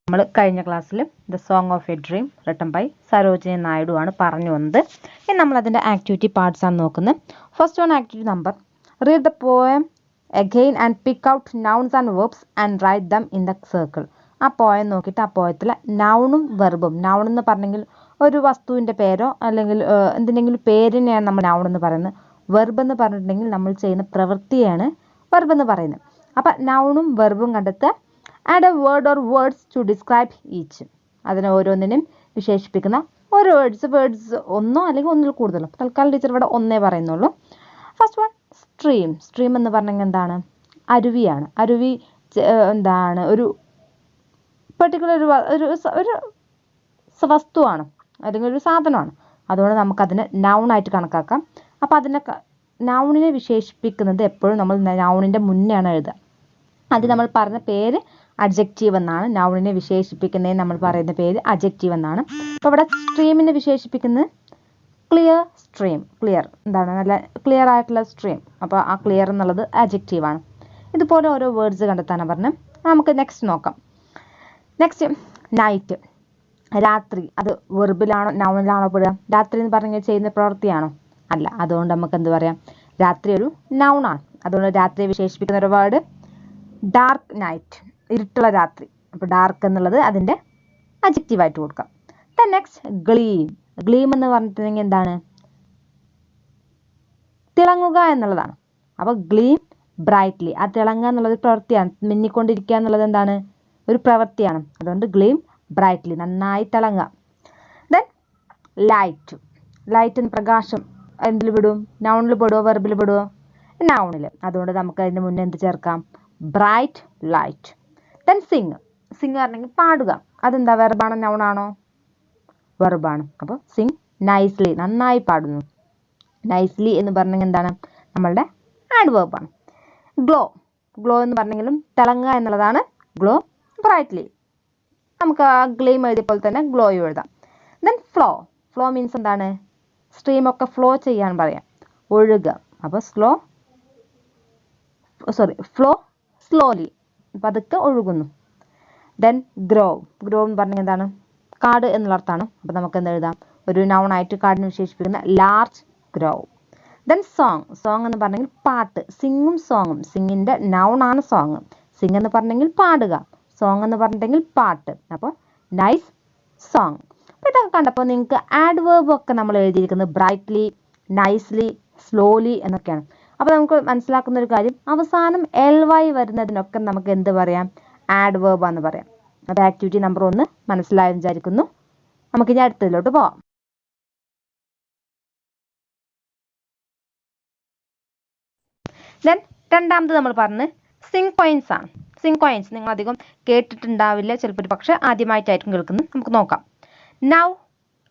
നമ്മൾ കഴിഞ്ഞ ക്ലാസ്സിൽ the song of a dream written by Sarojini Naidu ആണ് പറഞ്ഞു വന്നത്. ഇനി നമ്മൾ അതിൻ്റെ ആക്ടിവിറ്റി പാർട്സ് ആണ് നോക്കുന്നത്. First one activity number read the poem again and pick out nouns and verbs and write them in the circle. ആ പോയം നോക്കിയിട്ട് ആ പോയത്തിലെ നൗണും വെർബും, നൗൺ എന്ന് പറഞ്ഞെങ്കിൽ ഒരു വസ്തുവിൻ്റെ പേരോ അല്ലെങ്കിൽ എന്തിനെങ്കിലും പേരിനെയാണ് നമ്മൾ നൗൺ എന്ന് പറയുന്നത്. വെർബ് എന്ന് പറഞ്ഞിട്ടുണ്ടെങ്കിൽ നമ്മൾ ചെയ്യുന്ന പ്രവൃത്തിയാണ് വെർബ് എന്ന് പറയുന്നത്. അപ്പം നൗണും വെർബും കണ്ടെത്തുക. Add a word or words to describe each. അതിനെ ഓരോന്നിനും വിശേഷിപ്പിക്കുന്ന ഓരോ വേർഡ്സ് ഒന്നോ അല്ലെങ്കിൽ ഒന്നിൽ കൂടുതലോ. തൽക്കാലം ടീച്ചർ ഇവിടെ ഒന്നേ പറയുന്നുള്ളൂ. First one stream. സ്ട്രീം എന്ന് പറഞ്ഞെങ്കിൽ എന്താണ്? അരുവിയാണ്. അരുവി എന്താണ്? ഒരു പെർട്ടിക്കുലർ ഒരു വസ്തുവാണ് അല്ലെങ്കിൽ ഒരു സാധനമാണ്. അതുകൊണ്ട് നമുക്കതിനെ നൗണായിട്ട് കണക്കാക്കാം. അപ്പോൾ അതിനെ നൗണിനെ വിശേഷിപ്പിക്കുന്നത് എപ്പോഴും നമ്മൾ നൗണിൻ്റെ മുന്നെയാണ് എഴുതുക. അത് നമ്മൾ പറഞ്ഞ പേര് അഡ്ജക്റ്റീവ് എന്നാണ്. നൗണിനെ വിശേഷിപ്പിക്കുന്നതിന് നമ്മൾ പറയുന്ന പേര് അഡ്ജക്റ്റീവ് എന്നാണ്. അപ്പോൾ ഇവിടെ സ്ട്രീമിനെ വിശേഷിപ്പിക്കുന്നത് ക്ലിയർ സ്ട്രീം. ക്ലിയർ എന്താണ്? നല്ല ക്ലിയർ ആയിട്ടുള്ള സ്ട്രീം. അപ്പോൾ ആ ക്ലിയർ എന്നുള്ളത് അഡ്ജക്റ്റീവാണ്. ഇതുപോലെ ഓരോ വേർഡ്സ് കണ്ടെത്താനാണ് പറഞ്ഞത്. നമുക്ക് നെക്സ്റ്റ് നോക്കാം. നെക്സ്റ്റ് നൈറ്റ്, രാത്രി. അത് വെർബിലാണോ നൗണിലാണോ പെടുക? രാത്രി എന്ന് പറഞ്ഞാൽ ചെയ്യുന്ന പ്രവൃത്തിയാണോ? അല്ല. അതുകൊണ്ട് നമുക്ക് എന്ത് പറയാം? രാത്രി ഒരു നൗണാണ്. അതുകൊണ്ട് രാത്രിയെ വിശേഷിപ്പിക്കുന്ന ഒരു വേർഡ് ഡാർക്ക് നൈറ്റ്, ഇരുട്ടുള്ള രാത്രി. അപ്പോൾ ഡാർക്ക് എന്നുള്ളത് അതിൻ്റെ അഡ്ജക്റ്റീവായിട്ട് കൊടുക്കാം. Then next gleam. ഗ്ലീം എന്ന് പറഞ്ഞിട്ടുണ്ടെങ്കിൽ എന്താണ്? തിളങ്ങുക എന്നുള്ളതാണ്. അപ്പോൾ ഗ്ലീം ബ്രൈറ്റ്ലി. ആ തിളങ്ങുക എന്നുള്ളത് പ്രവൃത്തിയാണ്. മിന്നിക്കൊണ്ടിരിക്കുക എന്നുള്ളത് എന്താണ്? ഒരു പ്രവൃത്തിയാണ്. അതുകൊണ്ട് ഗ്ലീം ബ്രൈറ്റ്ലി, നന്നായി തിളങ്ങുക. Then light. ലൈറ്റ് എന്ന് പ്രകാശം എന്തിൽ പെടും? നൗണിൽ പെടുമോ വെർബിൽ പെടുമോ? നൗണിൽ. അതുകൊണ്ട് നമുക്ക് അതിന് മുന്നേ എന്ത് ചേർക്കാം? Bright light. Then Singh. Singh പറഞ്ഞെങ്കിൽ പാടുക. അതെന്താ? വെർബാണോ നൗണാണോ? വെർബാണ്. അപ്പോൾ സിങ് നൈസ്ലി, നന്നായി പാടുന്നു. നൈസ്ലി എന്ന് പറഞ്ഞെങ്കിൽ എന്താണ്? നമ്മളുടെ ആഡ്വേർബാണ്. ഗ്ലോ. ഗ്ലോ എന്ന് പറഞ്ഞെങ്കിലും തിളങ്ങുക എന്നുള്ളതാണ്. Glow brightly. നമുക്ക് ആ ഗ്ലീം എഴുതിയപ്പോൾ തന്നെ ഗ്ലോയും എഴുതാം. Then flow. ഫ്ലോ മീൻസ് എന്താണ്? സ്ട്രീമൊക്കെ ഫ്ലോ ചെയ്യാൻ പറയാം. ഒഴുകുക. അപ്പോൾ ഫ്ലോ സ്ലോലി, പതുക്കെ ഒഴുകുന്നു. Then grow. ഗ്രോ എന്ന് പറഞ്ഞാൽ എന്താണ്? കാട് എന്നുള്ള അർത്ഥമാണ്. അപ്പോൾ നമുക്ക് എന്ത് എഴുതാം? ഒരു നൗണായിട്ട് കാടിനെ വിശേഷിപ്പിക്കുന്ന large grow. Then song. Song എന്ന് പറഞ്ഞെങ്കിൽ പാട്ട്. സിങ്ങും സോങ്ങും. സിങ്ങിൻ്റെ നൗണാണ് സോങ്. സിങ് എന്ന് പറഞ്ഞെങ്കിൽ പാടുക. സോങ് എന്ന് പറഞ്ഞിട്ടുണ്ടെങ്കിൽ പാട്ട്. അപ്പോൾ നൈസ് സോങ്. അപ്പോൾ ഇതൊക്കെ കണ്ടപ്പോൾ നിങ്ങൾക്ക് ആഡ്വേർബ് ഒക്കെ നമ്മൾ എഴുതിയിരിക്കുന്നത് ബ്രൈറ്റ്ലി, നൈസ്ലി, സ്ലോലി എന്നൊക്കെയാണ്. അപ്പോൾ നമുക്ക് മനസ്സിലാക്കുന്ന ഒരു കാര്യം, അവസാനം ly വരുന്നതിനൊക്കെ നമുക്ക് എന്ത് പറയാം? ആഡ്വേർബ് എന്ന് പറയാം. അത് ആക്ടിവിറ്റി നമ്പർ 1 മനസ്സിലായെന്ന് വിചാരിക്കുന്നു. നമുക്കിനി അടുത്തതിലോട്ട് പോവാം. ദെൻ രണ്ടാമത് നമ്മൾ പറഞ്ഞ് സിങ് കോയിൻസ് ആണ്. സിങ് കോയിൻസ് നിങ്ങൾ അധികം കേട്ടിട്ടുണ്ടാവില്ല, ചിലപ്പോൾ ഒരു പക്ഷേ ആദ്യമായിട്ടായിരിക്കും കേൾക്കുന്നത്. നമുക്ക് നോക്കാം. Now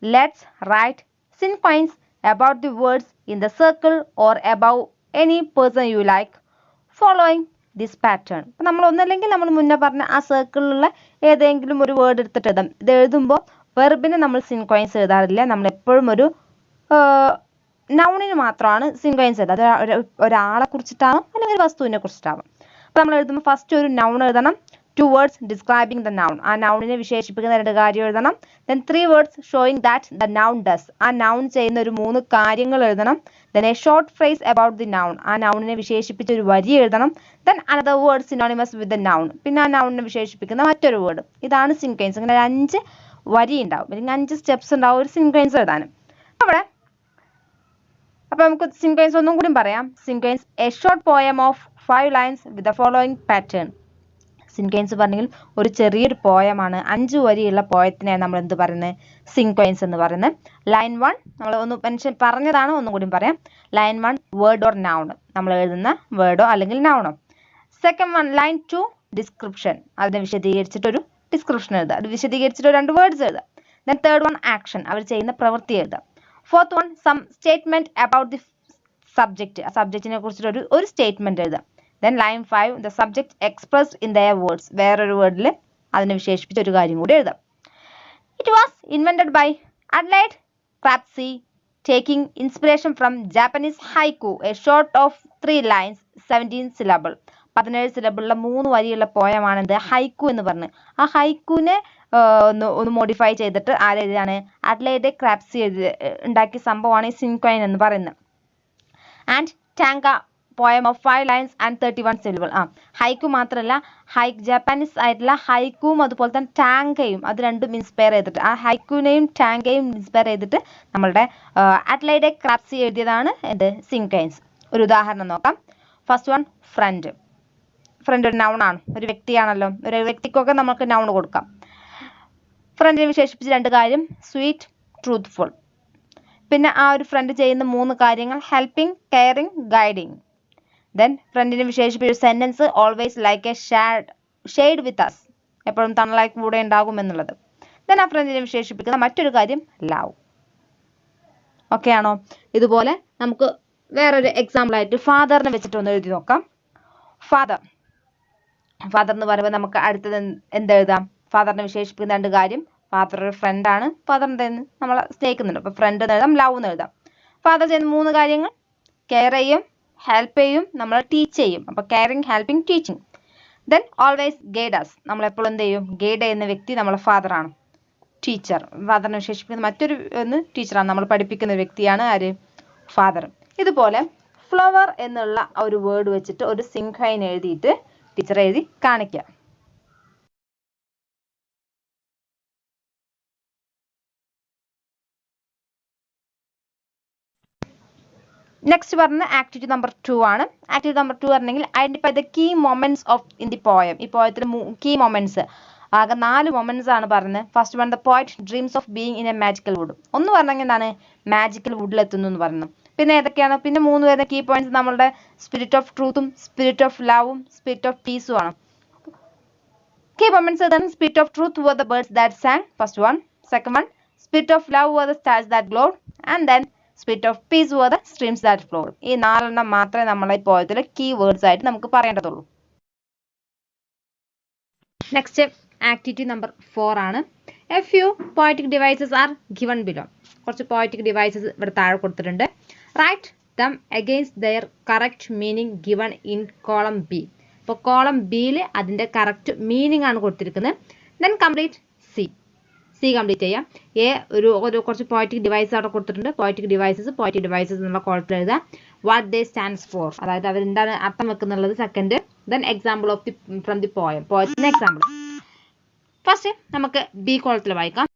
let's write cinquains about the words in the circle or about any person you like following this pattern. അപ്പം നമ്മൾ ഒന്നല്ലെങ്കിൽ നമ്മൾ മുന്നേ പറഞ്ഞ ആ സർക്കിളിലുള്ള ഏതെങ്കിലും ഒരു വേർഡ് എടുത്തിട്ട് എഴുതാം. ഇത് എഴുതുമ്പോൾ വെർബിന് നമ്മൾ സിങ് കോയിൻസ് എഴുതാറില്ല. നമ്മൾ എപ്പോഴും ഒരു നൗണിന് മാത്രമാണ് സിങ് കോയിൻസ് എഴുതുക. അത് ഒരാളെ കുറിച്ചിട്ടാവും അല്ലെങ്കിൽ ഒരു വസ്തുവിനെ കുറിച്ചിട്ടാവും. അപ്പോൾ നമ്മൾ എഴുതുമ്പോൾ ഫസ്റ്റ് ഒരു നൗൺ എഴുതണം. 2 words describing the noun. ആ നൗണിനെ വിശേഷിപ്പിക്കുന്ന 2 കാര്യം എഴുതണം. then 3 words showing that the noun does. ആ നൗൺ ചെയ്യുന്ന ഒരു 3 കാര്യങ്ങൾ എഴുതണം. then a short phrase about the noun. ആ നൗണിനെ വിശേഷിപ്പിച്ച ഒരു വരി എഴുതണം. then another word synonymous with the noun. പിന്നെ ആ നൗണിനെ വിശേഷിപ്പിക്കുന്ന മറ്റൊരു വേർഡ്. ഇതാണ് സിങ് കോയിൻസ്. ഇങ്ങനെ 5 വരി ഉണ്ടാവും, അല്ലെങ്കിൽ 5 സ്റ്റെപ്സ് ഉണ്ടാവും ഒരു സിങ് കോയിൻസ് എഴുതാനും. അപ്പോൾ നമുക്ക് സിങ് കോയിൻസ് ഒന്നും കൂടി പറയാം. Singh coins A short poem of 5 lines with the following pattern. Singh coins പറഞ്ഞെങ്കിൽ ഒരു ചെറിയൊരു പോയമാണ്. 5 വരിയുള്ള പോയത്തിനെയാണ് നമ്മൾ എന്ത് പറയുന്നത്? സിങ് കോയിൻസ് എന്ന് പറയുന്നത്. ലൈൻ 1 നമ്മൾ ഒന്ന് മെൻഷൻ പറഞ്ഞതാണ്, ഒന്നും കൂടി പറയാം. ലൈൻ 1 വേർഡ് ഓർ നൗൺ, നമ്മൾ എഴുതുന്ന വേർഡോ അല്ലെങ്കിൽ നൗണോ. സെക്കൻഡ് 1 ലൈൻ 2 ഡിസ്ക്രിപ്ഷൻ, അതിനെ വിശദീകരിച്ചിട്ടൊരു ഡിസ്ക്രിപ്ഷൻ എഴുതുക. അത് വിശദീകരിച്ചിട്ട് 2 വേർഡ്സ് എഴുതുക. ദെൻ തേർഡ് 1 ആക്ഷൻ, അവർ ചെയ്യുന്ന പ്രവൃത്തി എഴുതുക. Fourth 1 some statement about the subject, ആ സബ്ജക്റ്റിനെ കുറിച്ചിട്ട് ഒരു സ്റ്റേറ്റ്മെന്റ് എഴുതുക. Then line 5 the subject expressed in their words. വേറൊരു വേർഡിൽ അതിനെ വിശേഷിപ്പിച്ച ഒരു കാര്യം കൂടി എഴുതാം. It was invented by Adelaide Crabtree taking inspiration from Japanese haiku, a short of 3 lines 17 syllable. 17 സിലബിളുള്ള 3 വരിയുള്ള പോയമാണ് എന്ത് ഹൈക്കു എന്ന് പറഞ്ഞ്. ആ ഹൈക്കുവിനെ ഒന്ന് മോഡിഫൈ ചെയ്തിട്ട് ആരെഴുതിയാണ് അഡ്ലൈഡ് ക്രാപ്സി ഉണ്ടാക്കിയ സംഭവമാണ് ഈ സിൻക്വൈൻ എന്ന് പറയുന്നത്. And tanka poem of 5 lines and 31 syllable. ഹൈക്കു മാത്രമല്ല ജാപ്പാനീസ് ആയിട്ടുള്ള ഹൈക്കുവും അതുപോലെ തന്നെ ടാങ്കയും അത് രണ്ടും ഇൻസ്പയർ ചെയ്തിട്ട് ആ ഹൈക്കുവിനെയും ടാങ്കയും ഇൻസ്പയർ ചെയ്തിട്ട് നമ്മളുടെ അഡ്ലൈഡ് ക്രാപ്സി എഴുതിയതാണ് എന്ത് സിൻക്വൈൻസ്. ഒരു ഉദാഹരണം നോക്കാം. First one friend. ഫ്രണ്ട് ഒരു നൗൺ ആണ്, ഒരു വ്യക്തിയാണല്ലോ. ഒരു വ്യക്തിക്കൊക്കെ നമുക്ക് നൗൺ കൊടുക്കാം. ഫ്രണ്ടിനെ വിശേഷിപ്പിച്ച് 2 കാര്യം സ്വീറ്റ്, ട്രൂത്ത്ഫുൾ. പിന്നെ ആ ഒരു ഫ്രണ്ട് ചെയ്യുന്ന 3 കാര്യങ്ങൾ ഹെൽപ്പിംഗ്, കെയറിംഗ്, ഗൈഡിങ്. ദെൻ ഫ്രണ്ടിനെ വിശേഷിപ്പിച്ച sentence always like a shade with us, എപ്പോഴും തണലായി കൂടെ ഉണ്ടാകും എന്നുള്ളത്. ദെൻ ആ ഫ്രണ്ടിനെ വിശേഷിപ്പിക്കുന്ന മറ്റൊരു കാര്യം ലവ്. ഓക്കെ ആണോ? ഇതുപോലെ നമുക്ക് വേറൊരു എക്സാമ്പിൾ ആയിട്ട് ഫാദറിനെ വെച്ചിട്ട് ഒന്ന് എഴുതി നോക്കാം. ഫാദർ എന്ന് പറയുമ്പോൾ നമുക്ക് അടുത്തത് എന്തെഴുതാം? ഫാദറിനെ വിശേഷിപ്പിക്കുന്ന 2 കാര്യം. ഫാദർ ഒരു ഫ്രണ്ടാണ്, ഫാദറിൻ്റെ നമ്മളെ സ്നേഹിക്കുന്നുണ്ട്. അപ്പോൾ ഫ്രണ്ട് എന്ന് എഴുതാം, ലവ് എന്ന് എഴുതാം. ഫാദർ ചെയ്യുന്ന 3 കാര്യങ്ങൾ കെയർ ചെയ്യും, ഹെൽപ്പ് ചെയ്യും, നമ്മൾ ടീച്ച് ചെയ്യും. അപ്പോൾ caring, helping, teaching. Then always guide us, നമ്മളെപ്പോഴും എന്ത് ചെയ്യും? ഗൈഡ് ചെയ്യുന്ന വ്യക്തി നമ്മളെ ഫാദറാണ്. ടീച്ചർ, ഫാദറിനെ വിശേഷിപ്പിക്കുന്ന മറ്റൊരു ടീച്ചറാണ്, നമ്മൾ പഠിപ്പിക്കുന്ന വ്യക്തിയാണ് ആര്? ഫാദർ. ഇതുപോലെ ഫ്ലവർ എന്നുള്ള ഒരു വേർഡ് വെച്ചിട്ട് ഒരു സിൻക്വൈൻ എഴുതിയിട്ട് ടീച്ചർ എഴുതി കാണിക്കുക. നെക്സ്റ്റ് പറഞ്ഞ ആക്ടിവിറ്റി നമ്പർ 2 ആണ്. ആക്ടിവിറ്റി നമ്പർ 2 പറഞ്ഞെങ്കിൽ identify the key moments of in the poem. ഈ പോയത്തിൽ കീ മൊമെന്റ്സ് ആകെ 4 മൊമെന്റ്സ് ആണ് പറഞ്ഞത്. First one the poet dreams of being in a magical wood. ഒന്ന് പറഞ്ഞെങ്കിൽ എന്താണ്? മാജിക്കൽ വുഡിൽ എത്തുന്നു എന്ന് പറഞ്ഞു. പിന്നെ ഏതൊക്കെയാണ്? പിന്നെ 3 വരുന്ന കീ പോയിന്റ്സ് നമ്മളുടെ സ്പിരിറ്റ് ഓഫ് ട്രൂത്തും സ്പിരിറ്റ് ഓഫ് ലവും സ്പിരിറ്റ് ഓഫ് പീസും ആണ്. കീ മൊമെന്റ്സ് ഏതാണ്? Spirit of truth were the birds that sang, first one. Second one, spirit of love were the stars that glowed, and then spirit of peace were the streams that flowed. ഈ 4 മാത്രമേ നമ്മളെ ഈ പോയത്തിലെ key words ആയിട്ട് നമുക്ക് പറയേണ്ടതുള്ളൂ. Next activity number 4 ആണ്. A few poetic devices are given below. കുറച്ച് poetic devices ഇവിടെ താഴെ കൊടുത്തിട്ടുണ്ട്. Write them against their correct meaning given in column B. അപ്പോൾ കോളം ബിയിൽ അതിൻ്റെ കറക്റ്റ് മീനിങ് ആണ് കൊടുത്തിരിക്കുന്നത്. ദെൻ കംപ്ലീറ്റ് സി കംപ്ലീറ്റ് ചെയ്യാം. ഒരു കുറച്ച് പോയറ്റിക് ഡിവൈസ് അവിടെ കൊടുത്തിട്ടുണ്ട്. പോയറ്റിക് ഡിവൈസസ് എന്നുള്ള കോളത്തിൽ എഴുതാം. വാട്ട് ദേ സ്റ്റാൻഡ്സ് ഫോർ, അതായത് അവരെന്താണ് അർത്ഥം വെക്കുന്നുള്ളത്. Second, then example of from the poem, പോയറ്റിന് എക്സാമ്പിൾ. ഫസ്റ്റ് നമുക്ക് ബി കോളത്തിൽ വായിക്കാം.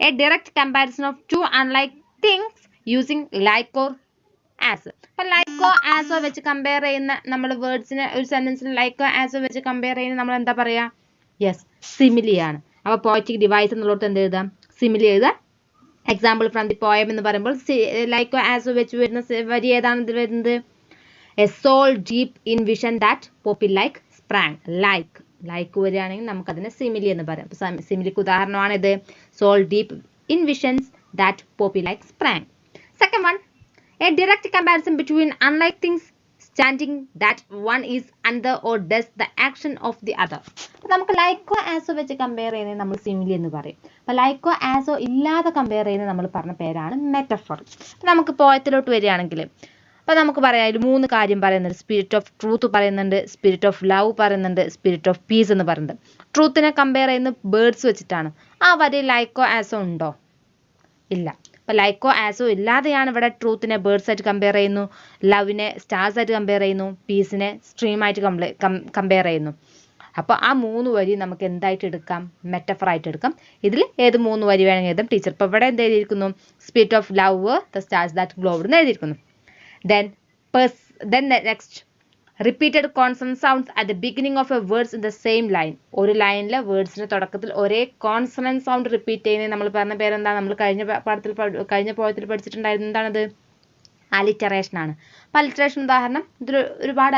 A direct comparison of 2 unlike things using like or as. അപ്പോൾ ലൈക്കോ ആസോ വെച്ച് കമ്പയർ ചെയ്യുന്ന നമ്മൾ വേർഡ്സിനെ ഒരു സെന്റൻസിന് ലൈക്കോ ആസോ വെച്ച് കമ്പയർ ചെയ്യുന്ന നമ്മൾ എന്താ പറയുക? യെസ്, സിമിലിയാണ്. അപ്പോൾ പോയറ്റിക് ഡിവൈസ് എന്നുള്ളത് എന്ത് എഴുതാം? സിമിലി എഴുതാം. എക്സാമ്പിൾ ഫ്രം ദി പോയം എന്ന് പറയുമ്പോൾ ലൈക്കോ ആസോ വെച്ച് വരുന്ന വരി ഏതാണ് ഇതിൽ വരുന്നത്? A soul deep in vision that poppy like sprang. Like വരികയാണെങ്കിൽ നമുക്കതിനെ സിമിലി എന്ന് പറയാം. അപ്പോൾ സിമിലിക്ക് ഉദാഹരണമാണ് ഇത്. Soul deep in visions that poppy like sprang. Second one, a direct comparison between unlike things standing that one is under or does the action of the other. അപ്പോൾ നമുക്ക് ലൈക്കോ ആസോ വെച്ച് കമ്പയർ ചെയ്യുന്നത് നമ്മൾ സിമിലി എന്ന് പറയും. അപ്പോൾ ലൈക്കോ ആസോ ഇല്ലാതെ കമ്പയർ ചെയ്യുന്നത് നമ്മൾ പറഞ്ഞ പേരാണ് മെറ്റഫർ. അപ്പോൾ നമുക്ക് പോയത്തിലോട്ട് വരികയാണെങ്കിൽ അപ്പോൾ നമുക്ക് പറയാം, അതിൽ 3 കാര്യം പറയുന്നുണ്ട്. സ്പിരിറ്റ് ഓഫ് ട്രൂത്ത് പറയുന്നുണ്ട്, സ്പിരിറ്റ് ഓഫ് ലവ് പറയുന്നുണ്ട്, സ്പിരിറ്റ് ഓഫ് പീസ് എന്ന് പറയുന്നുണ്ട്. ട്രൂത്തിനെ കമ്പയർ ചെയ്യുന്നത് ബേർഡ്സ് വെച്ചിട്ടാണ്. ആ വരി ലൈക്കോ ആസോ ഉണ്ടോ? ഇല്ല. അപ്പോൾ ലൈക്കോ ആസോ ഇല്ലാതെയാണ് ഇവിടെ ട്രൂത്തിനെ ബേർഡ്സ് ആയിട്ട് കമ്പയർ ചെയ്യുന്നു, ലവിനെ സ്റ്റാർസ് ആയിട്ട് കമ്പയർ ചെയ്യുന്നു, പീസിനെ സ്ട്രീമായിട്ട് കമ്പയർ ചെയ്യുന്നു. അപ്പോൾ ആ 3 വരി നമുക്ക് എന്തായിട്ട് എടുക്കാം? മെറ്റഫർ ആയിട്ട് എടുക്കാം. ഇതിൽ ഏത് 3 വരി വേണമെങ്കിൽ എഴുതാം. ടീച്ചർ ഇപ്പോൾ ഇവിടെ എന്ത് എഴുതിയിരിക്കുന്നു? Spirit of love the stars that glowed എന്ന് എഴുതിയിരിക്കുന്നു. Then next, repeated consonant sounds at the beginning of a words in the same line. ഒരു ലൈനിലെ വേർഡ്സിന്റെ തുടക്കത്തിൽ ഒരേ കോൺസണന്റ് സൗണ്ട് റിപ്പീറ്റ് ചെയ്യുന്നത് നമ്മൾ പറഞ്ഞ പേരെന്താ? നമ്മൾ കഴിഞ്ഞ പോയത്തിൽ പഠിച്ചിട്ടുണ്ടായിരുന്നു. എന്താണത്? അലിറ്ററേഷൻ ആണ്. അപ്പോൾ അലിറ്ററേഷൻ ഉദാഹരണം, ഇതിൽ ഒരുപാട്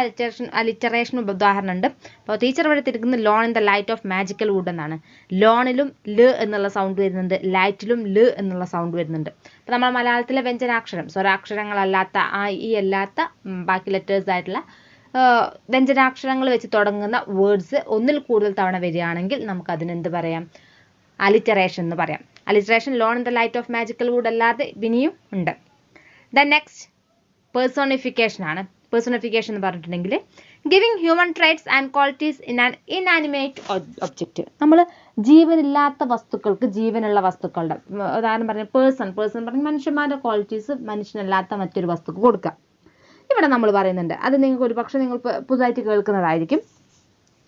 അലിറ്ററേഷൻ ഉദാഹരണം ഉണ്ട്. അപ്പോൾ ടീച്ചർ ഇവിടെ തിരിക്കുന്നത് lone in the light of magical wood എന്നാണ്. ലോണിലും ല് എന്നുള്ള സൗണ്ട് വരുന്നുണ്ട്, ലൈറ്റിലും ല് എന്നുള്ള സൗണ്ട് വരുന്നുണ്ട്. അപ്പോൾ നമ്മൾ മലയാളത്തിലെ വ്യഞ്ജനാക്ഷരം, സ്വരാക്ഷരങ്ങളല്ലാത്ത ഈ അല്ലാത്ത ബാക്കി ലെറ്റേഴ്സ് ആയിട്ടുള്ള വ്യഞ്ജനാക്ഷരങ്ങൾ വെച്ച് തുടങ്ങുന്ന വേർഡ്സ് ഒന്നിൽ കൂടുതൽ തവണ വരികയാണെങ്കിൽ നമുക്ക് അതിനെന്ത് പറയാം? അലിറ്ററേഷൻ എന്ന് പറയാം. Alliteration lone in the light of magical wood അല്ലാതെ ഇനിയും ഉണ്ട്. ദ നെക്സ്റ്റ് പേഴ്സോണിഫിക്കേഷൻ ആണ്. പേഴ്സോണിഫിക്കേഷൻ എന്ന് പറഞ്ഞിട്ടുണ്ടെങ്കിൽ giving human traits and qualities in an inanimate object. നമ്മൾ ജീവനില്ലാത്ത വസ്തുക്കൾക്ക് ജീവനുള്ള വസ്തുക്കളുടെ ഉദാഹരണം പറഞ്ഞ പേഴ്സൺ പറഞ്ഞ മനുഷ്യന്മാരുടെ ക്വാളിറ്റീസ് മനുഷ്യനല്ലാത്ത മറ്റൊരു വസ്തുക്ക് കൊടുക്കുക. ഇവിടെ നമ്മൾ പറയുന്നുണ്ട്, അത് നിങ്ങൾക്ക് ഒരു പക്ഷേ നിങ്ങൾ പുതുതായിട്ട് കേൾക്കുന്നതായിരിക്കും.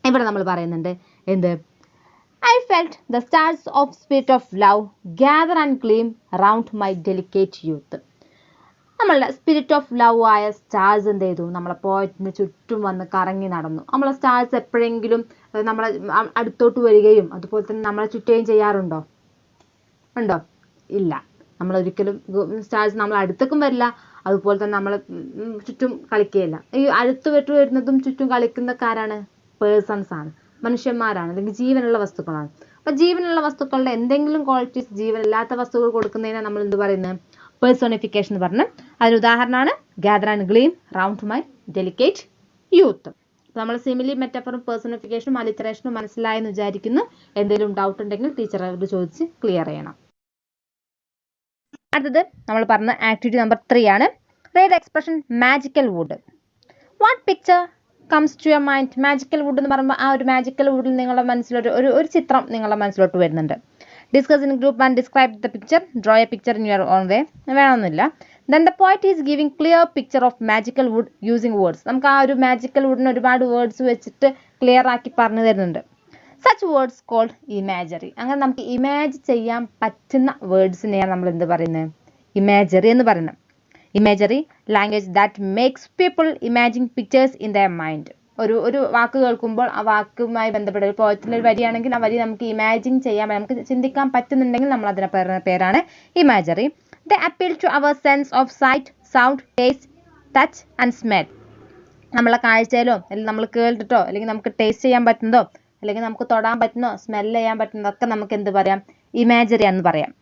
ഇവിടെ നമ്മൾ പറയുന്നുണ്ട് എന്ത്? I felt the stars of spirit of love gather and gleam around my delicate youth. നമ്മളുടെ സ്പിരിറ്റ് ഓഫ് ലവ് ആയ സ്റ്റാർസ് എന്ത് ചെയ്തു? നമ്മളെ പോയിന്റിന് ചുറ്റും വന്ന് കറങ്ങി നടന്നു. നമ്മളെ സ്റ്റാർസ് എപ്പോഴെങ്കിലും നമ്മളെ അടുത്തോട്ട് വരികയും അതുപോലെ തന്നെ നമ്മളെ ചുറ്റുകയും ചെയ്യാറുണ്ടോ? ഉണ്ടോ? ഇല്ല. നമ്മളൊരിക്കലും സ്റ്റാർസ് നമ്മളെ അടുത്തേക്കും വരില്ല, അതുപോലെ തന്നെ നമ്മളെ ചുറ്റും കളിക്കുകയില്ല. ഈ അടുത്ത് വരുന്നതും ചുറ്റും കളിക്കുന്നതൊക്കെ ആരാണ്? പേഴ്സൺസ് ആണ്, മനുഷ്യന്മാരാണ്, അല്ലെങ്കിൽ ജീവനുള്ള വസ്തുക്കളാണ്. അപ്പൊ ജീവനുള്ള വസ്തുക്കളുടെ എന്തെങ്കിലും ക്വാളിറ്റീസ് ജീവനില്ലാത്ത വസ്തുക്കൾ കൊടുക്കുന്നതിനെ നമ്മൾ എന്ത് പറയുന്നത്? പേഴ്സോണിഫിക്കേഷൻ എന്ന് പറഞ്ഞ്. അതിന് ഉദാഹരണമാണ് gather and gleam round my delicate youth. നമ്മൾ സിമിലി മെറ്റഫറും പേഴ്സോണിഫിക്കേഷനും അലിറ്ററേഷനും മനസ്സിലായെന്ന് വിചാരിക്കുന്നു. എന്തെങ്കിലും ഡൗട്ട് ഉണ്ടെങ്കിൽ ടീച്ചറോട് ചോദിച്ച് ക്ലിയർ ചെയ്യണം. അടുത്തത് നമ്മൾ പറഞ്ഞ ആക്ടിവിറ്റി നമ്പർ 3 ആണ്. Read expression magical wood. What picture comes to your mind? Magical wood എന്ന് പറയുമ്പോൾ ആ ഒരു മാജിക്കൽ വുഡിൽ നിങ്ങളുടെ മനസ്സിലൊരു ഒരു ചിത്രം നിങ്ങളുടെ മനസ്സിലോട്ട് വരുന്നുണ്ട്. Discuss in group and describe the picture. Draw a picture in your own way. വേണമെന്നില്ല. Then the poet is giving clear picture of magical wood using words. നമുക്ക് ആ ഒരു മാജിക്കൽ വുഡിന് ഒരുപാട് വേർഡ്സ് വെച്ചിട്ട് ക്ലിയർ ആക്കി പറഞ്ഞു തരുന്നുണ്ട്. Such words called imagery. അങ്ങനെ നമുക്ക് ഇമാജ് ചെയ്യാൻ പറ്റുന്ന വേർഡ്സിനെയാണ് നമ്മൾ എന്ത് പറയുന്നത്? ഇമാജറി എന്ന് പറയുന്നത്. Imagery language that makes people imagine pictures in their mind. ഒരു വാക്ക് കേൾക്കുമ്പോൾ ആ വാക്കുമായി ബന്ധപ്പെട്ട ഒരു പോയത്തിൻ്റെ ഒരു വരിയാണെങ്കിൽ ആ വരി നമുക്ക് ഇമാജിൻ ചെയ്യാൻ, നമുക്ക് ചിന്തിക്കാൻ പറ്റുന്നുണ്ടെങ്കിൽ നമ്മൾ അതിനെ പറയുന്ന പേരാണ് imagery. The appeal to our sense of sight, sound, taste, touch and smell. നമ്മളെ കാഴ്ചയിലോ അല്ലെങ്കിൽ നമ്മൾ കേട്ടിട്ടോ അല്ലെങ്കിൽ നമുക്ക് ടേസ്റ്റ് ചെയ്യാൻ പറ്റുന്നതോ അല്ലെങ്കിൽ നമുക്ക് തൊടാൻ പറ്റുന്നോ സ്മെൽ ചെയ്യാൻ പറ്റുന്നതൊക്കെ നമുക്ക് എന്ത് പറയാം? ഇമാജറി എന്ന് പറയാം.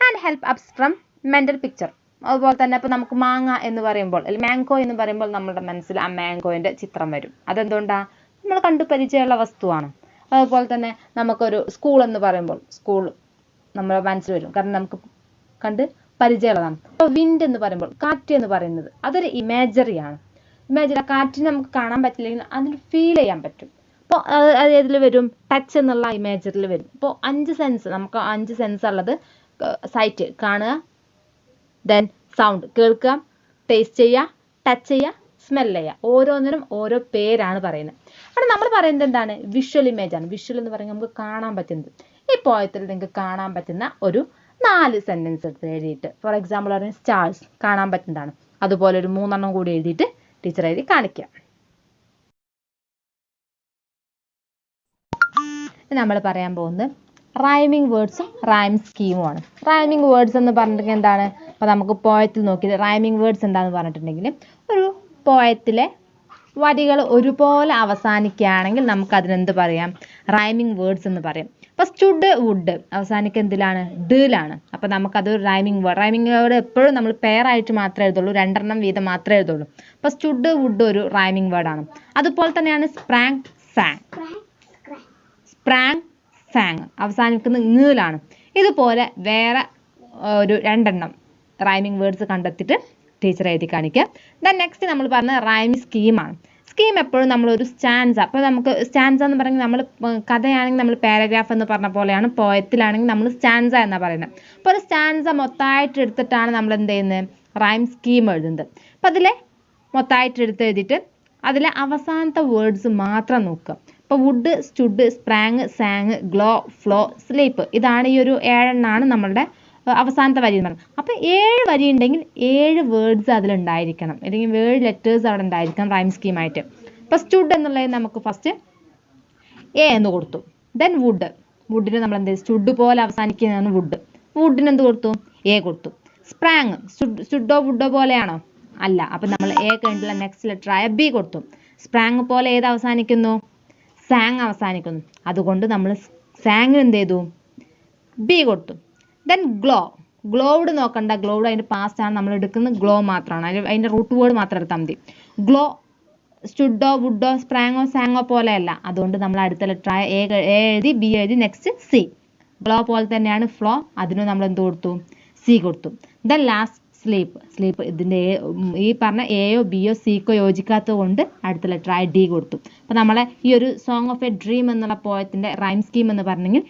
And help ups from mental picture. അതുപോലെ തന്നെ ഇപ്പോൾ നമുക്ക് മാങ്ങ എന്ന് പറയുമ്പോൾ അല്ലെങ്കിൽ മാംഗോ എന്ന് പറയുമ്പോൾ നമ്മുടെ മനസ്സിൽ ആ മാംഗോൻ്റെ ചിത്രം വരും. അതെന്തുകൊണ്ടാണ്? നമ്മൾ കണ്ടു പരിചയമുള്ള വസ്തുവാണ്. അതുപോലെ തന്നെ നമുക്കൊരു സ്കൂൾ എന്ന് പറയുമ്പോൾ സ്കൂൾ നമ്മുടെ മനസ്സിൽ വരും, കാരണം നമുക്ക് കണ്ട് പരിചയമുള്ളതാണ്. അപ്പോൾ വിൻഡ് എന്ന് പറയുമ്പോൾ കാറ്റ് എന്ന് പറയുന്നത് അതൊരു ഇമേജറിയാണ്. ഇമേജറി കാറ്റിന് നമുക്ക് കാണാൻ പറ്റില്ലെങ്കിൽ അതിന് ഫീൽ ചെയ്യാൻ പറ്റും. അപ്പോൾ അത് ഏതിൽ വരും? ടച്ച് എന്നുള്ള ഇമേജറിൽ വരും. അപ്പോൾ 5 സെൻസ്, നമുക്ക് 5 സെൻസ് ഉള്ളത് സൈറ്റ് കാണുക, ദെൻ സൗണ്ട് കേൾക്കുക, ടേസ്റ്റ് ചെയ്യുക, ടച്ച് ചെയ്യുക, സ്മെൽ ചെയ്യുക. ഓരോന്നിനും ഓരോ പേരാണ് പറയുന്നത്. അവിടെ നമ്മൾ പറയുന്നത് എന്താണ്? വിഷ്വൽ ഇമേജ് ആണ്. വിഷ്വൽ എന്ന് പറയുന്നത് നമുക്ക് കാണാൻ പറ്റുന്നത്. ഈ പോയത്തിൽ നിങ്ങൾക്ക് കാണാൻ പറ്റുന്ന ഒരു 4 സെന്റൻസ് എടുത്ത് എഴുതിയിട്ട്, ഫോർ എക്സാമ്പിൾ പറയുന്നത് സ്റ്റാർസ് കാണാൻ പറ്റുന്നതാണ്. അതുപോലെ ഒരു 3 എണ്ണം കൂടി എഴുതിയിട്ട് ടീച്ചർ എഴുതി കാണിക്കുക. നമ്മൾ പറയാൻ പോകുന്നത് റൈമിംഗ് വേർഡ്സും റൈം സ്കീമുമാണ്. റൈമിംഗ് വേർഡ്സ് എന്ന് പറഞ്ഞിട്ടുണ്ടെങ്കിൽ എന്താണ്? അപ്പോൾ നമുക്ക് പോയത്തിൽ നോക്കി റൈമിംഗ് വേർഡ്സ് എന്താണെന്ന് പറഞ്ഞിട്ടുണ്ടെങ്കിൽ ഒരു പോയത്തിലെ വരികൾ ഒരുപോലെ അവസാനിക്കുകയാണെങ്കിൽ നമുക്ക് അതിനെന്ത് പറയാം? റൈമിംഗ് വേർഡ്സ് എന്ന് പറയും. അപ്പോൾ സ്റ്റുഡ് വുഡ് അവസാനിക്കുക എന്തിലാണ്? ഡിലാണ്. അപ്പോൾ നമുക്കത് റൈമിംഗ് വേർഡ്. റൈമിംഗ് വേർഡ് എപ്പോഴും നമ്മൾ പെയറായിട്ട് മാത്രമേ എഴുതുള്ളൂ, 2 എണ്ണം വീതം മാത്രമേ എഴുതുള്ളൂ. അപ്പോൾ സ്റ്റുഡ് വുഡ് ഒരു റൈമിംഗ് വേർഡാണ്. അതുപോലെ തന്നെയാണ് സ്പ്രാങ് സാങ്. സ്പ്രാങ് സാങ് അവസാനിക്കുന്ന ങ്ങിലാണ്. ഇതുപോലെ വേറെ ഒരു 2 എണ്ണം റൈമിംഗ് വേർഡ്സ് കണ്ടെത്തിയിട്ട് ടീച്ചർ എഴുതി കാണിക്കുക. ദെൻ നെക്സ്റ്റ് നമ്മൾ പറഞ്ഞ റൈമിംഗ് സ്കീമാണ്. സ്കീം എപ്പോഴും നമ്മളൊരു സ്റ്റാൻസ. അപ്പോൾ നമുക്ക് സ്റ്റാൻസ എന്ന് പറയുന്നത് നമ്മൾ കഥയാണെങ്കിൽ നമ്മൾ പാരഗ്രാഫ് എന്ന് പറഞ്ഞ പോലെയാണ്, പോയത്തിലാണെങ്കിൽ നമ്മൾ സ്റ്റാൻസ എന്നാണ് പറയുന്നത്. അപ്പോൾ ഒരു സ്റ്റാൻസ മൊത്തമായിട്ട് എടുത്തിട്ടാണ് നമ്മൾ എന്ത് ചെയ്യുന്നത്? റൈം സ്കീം എഴുതുന്നത്. അപ്പോൾ അതിലെ മൊത്തമായിട്ട് എഴുതിയിട്ട് അതിലെ അവസാനത്തെ വേർഡ്സ് മാത്രം നോക്കുക. ഇപ്പോൾ wood, stood, sprang, sang, glow, flow, sleep, ഇതാണ് ഈ ഒരു 7 എണ്ണമാണ് നമ്മളുടെ അവസാനത്തെ വരി എന്ന് പറയുന്നത്. അപ്പോൾ 7 വരി ഉണ്ടെങ്കിൽ 7 വേർഡ്സ് അതിലുണ്ടായിരിക്കണം, അല്ലെങ്കിൽ 7 ലെറ്റേഴ്സ് അവിടെ ഉണ്ടായിരിക്കണം റൈം സ്കീമായിട്ട്. ഇപ്പോൾ സ്റ്റുഡ് എന്നുള്ളത് നമുക്ക് ഫസ്റ്റ് എ എന്ന് കൊടുത്തു. ദെൻ വുഡ്, വുഡിന് നമ്മൾ എന്ത് ചെയ്തു? സ്റ്റുഡ് പോലെ അവസാനിക്കുന്നതാണ് വുഡ്. വുഡിന് എന്ത് കൊടുത്തു? എ കൊടുത്തു. സ്പ്രാങ് സ്റ്റുഡോ വുഡോ പോലെയാണോ? അല്ല. അപ്പം നമ്മൾ എ കഴിഞ്ഞിട്ടുള്ള നെക്സ്റ്റ് ലെറ്റർ ആയ ബി കൊടുത്തു. സ്പ്രാങ് പോലെ ഏത് അവസാനിക്കുന്നു? സാങ് അവസാനിക്കുന്നു. അതുകൊണ്ട് നമ്മൾ സാങ്ങിന് എന്ത് ചെയ്തു? ബി കൊടുത്തു. ദെൻ ഗ്ലോ, ഗ്ലോഡ് നോക്കണ്ട, ഗ്ലോഡ് അതിൻ്റെ പാസ്റ്റ് ആണ് നമ്മൾ എടുക്കുന്നത്, ഗ്ലോ മാത്രമാണ്, അതിൻ്റെ റൂട്ട് വേർഡ് മാത്രം എടുത്താൽ മതി. ഗ്ലോ സ്റ്റുഡോ വുഡോ സ്പ്രാങ്ങോ സാങ്ങോ പോലെയല്ല, അതുകൊണ്ട് നമ്മൾ അടുത്ത ലെറ്റർ ആയ എ എഴുതി, ബി എഴുതി, നെക്സ്റ്റ് സി. ഗ്ലോ പോലെ തന്നെയാണ് ഫ്ലോ, അതിന് നമ്മൾ എന്ത് കൊടുത്തു? സി കൊടുത്തു. ദെൻ ലാസ്റ്റ് സ്ലീപ്പ് ഇതിൻ്റെ ഈ പറഞ്ഞ എയോ ബിയോ സിക്കോ യോജിക്കാത്തത് കൊണ്ട് അടുത്ത ലെറ്റർ ആയി ഡി കൊടുത്തു. അപ്പോൾ നമ്മളെ ഈ ഒരു സോങ് ഓഫ് എ ഡ്രീം എന്നുള്ള പോയത്തിൻ്റെ റൈം സ്കീം എന്ന് പറഞ്ഞെങ്കിൽ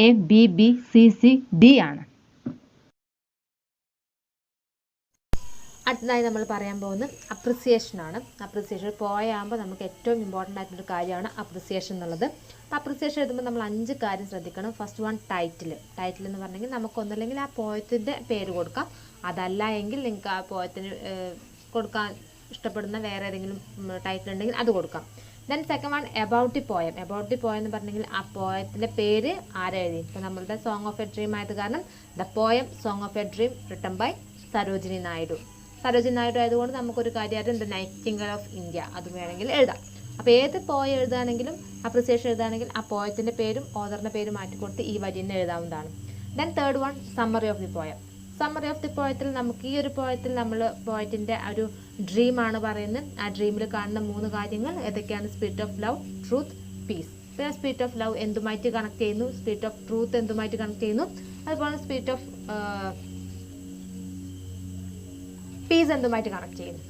A B B C D ആണ്. അടുത്തതായി നമ്മൾ പറയാൻ പോകുന്നത് അപ്രിസിയേഷൻ ആണ്. അപ്രിസിയേഷൻ പോയാകുമ്പോൾ നമുക്ക് ഏറ്റവും ഇമ്പോർട്ടൻ്റ് ആയിട്ടൊരു കാര്യമാണ് അപ്രിസിയേഷൻ എന്നുള്ളത്. അപ്പോൾ അപ്രിസിയേഷൻ എഴുതുമ്പോൾ നമ്മൾ 5 കാര്യം ശ്രദ്ധിക്കണം. ഫസ്റ്റ് വൺ ടൈറ്റിൽ എന്ന് പറഞ്ഞെങ്കിൽ നമുക്ക് ഒന്നല്ലെങ്കിൽ ആ പോയത്തിൻ്റെ പേര് കൊടുക്കാം, അതല്ല എങ്കിൽ നിങ്ങൾക്ക് ആ പോയത്തിന് കൊടുക്കാൻ ഇഷ്ടപ്പെടുന്ന വേറെ ഏതെങ്കിലും ടൈറ്റിൽ ഉണ്ടെങ്കിൽ അത് കൊടുക്കാം. Then second one about the poem എന്ന് പറഞ്ഞെങ്കിൽ ആ പോയത്തിൻ്റെ പേര് ആരെഴുതി. ഇപ്പോൾ നമ്മളുടെ സോങ് ഓഫ് എ ഡ്രീം ആയത് കാരണം the poem song of a dream written by Sarojini Naidu ആയതുകൊണ്ട് നമുക്കൊരു കാര്യമായിട്ട് ദ നൈറ്റിംഗേൽ ഓഫ് ഇന്ത്യ അത് വേണമെങ്കിൽ എഴുതാം. അപ്പോൾ ഏത് പോയം എഴുതുകയാണെങ്കിലും അപ്രിസിയേഷൻ എഴുതുകയാണെങ്കിൽ ആ പോയത്തിൻ്റെ പേരും ഓതറിൻ്റെ പേരും മാറ്റിക്കൊടുത്ത് ഈ വരി തന്നെ എഴുതാവുന്നതാണ്. Then third one summary of the പോയത്തിൽ നമുക്ക് ഈ ഒരു പോയത്തിൽ നമ്മൾ പോയറ്റിൻ്റെ ഒരു ഡ്രീമാണ് പറയുന്നത്. ആ ഡ്രീമിൽ കാണുന്ന 3 കാര്യങ്ങൾ ഏതൊക്കെയാണ്? Spirit of love, truth, peace. പിന്നെ സ്പിരിറ്റ് ഓഫ് ലവ് എന്തുമായിട്ട് കണക്ട് ചെയ്യുന്നു, സ്പിരിറ്റ് ഓഫ് ട്രൂത്ത് എന്തുമായിട്ട് കണക്ട് ചെയ്യുന്നു, അതുപോലെ സ്പിരിറ്റ് ഓഫ് പീസ് എന്തുമായിട്ട് കണക്ട് ചെയ്യുന്നു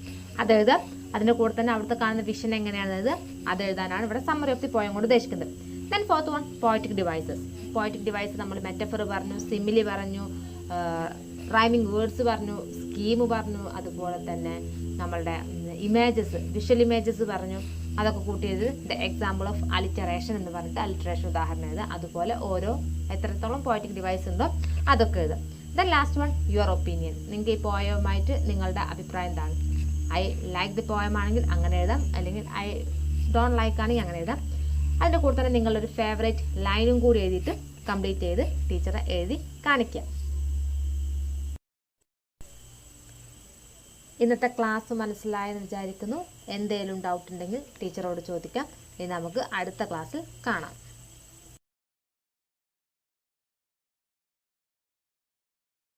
അതെഴുതാം. അതിൻ്റെ കൂടെ തന്നെ അവിടുത്തെ കാണുന്ന വിഷൻ എങ്ങനെയാണത് അത് എഴുതാനാണ് ഇവിടെ സമ്മറി ഓഫ് ദി പോയം കൊണ്ട് ഉദ്ദേശിക്കുന്നത്. Then fourth one poetic device നമ്മൾ മെറ്റഫർ പറഞ്ഞു, സിമിലി പറഞ്ഞു, റൈമിംഗ് വേർഡ്സ് പറഞ്ഞു, സ്കീം പറഞ്ഞു, അതുപോലെ തന്നെ നമ്മളുടെ വിഷ്വൽ ഇമേജസ് പറഞ്ഞു. അതൊക്കെ കൂട്ടിയത് ദ എക്സാമ്പിൾ ഓഫ് അലിറ്ററേഷൻ എന്ന് പറഞ്ഞിട്ട് അലിറ്ററേഷൻ ഉദാഹരണം എഴുതുക. അതുപോലെ ഓരോ എത്രത്തോളം പോയറ്റിക് ഡിവൈസ് ഉണ്ടോ അതൊക്കെ എഴുതുക. Then last one your opinion. നിങ്ങൾക്ക് ഈ പോയവുമായിട്ട് നിങ്ങളുടെ അഭിപ്രായം എന്താണ്? ഐ ലൈക്ക് ദി പോയം ആണെങ്കിൽ അങ്ങനെ എഴുതാം, അല്ലെങ്കിൽ ഐ ഡോണ്ട് ലൈക്ക് ആണെങ്കിൽ അങ്ങനെ എഴുതാം. അതിൻ്റെ കൂടെ തന്നെ നിങ്ങളൊരു ഫേവറേറ്റ് ലൈനും കൂടി എഴുതിയിട്ട് കംപ്ലീറ്റ് ചെയ്ത് ടീച്ചറെ എഴുതി കാണിക്കുക. ഇന്നത്തെ ക്ലാസ് മനസ്സിലായെന്ന് വിചാരിക്കുന്നു. എന്തെങ്കിലും ഡൗട്ട് ഉണ്ടെങ്കിൽ ടീച്ചറോട് ചോദിക്കാം. ഇനി നമുക്ക് അടുത്ത ക്ലാസ്സിൽ കാണാം.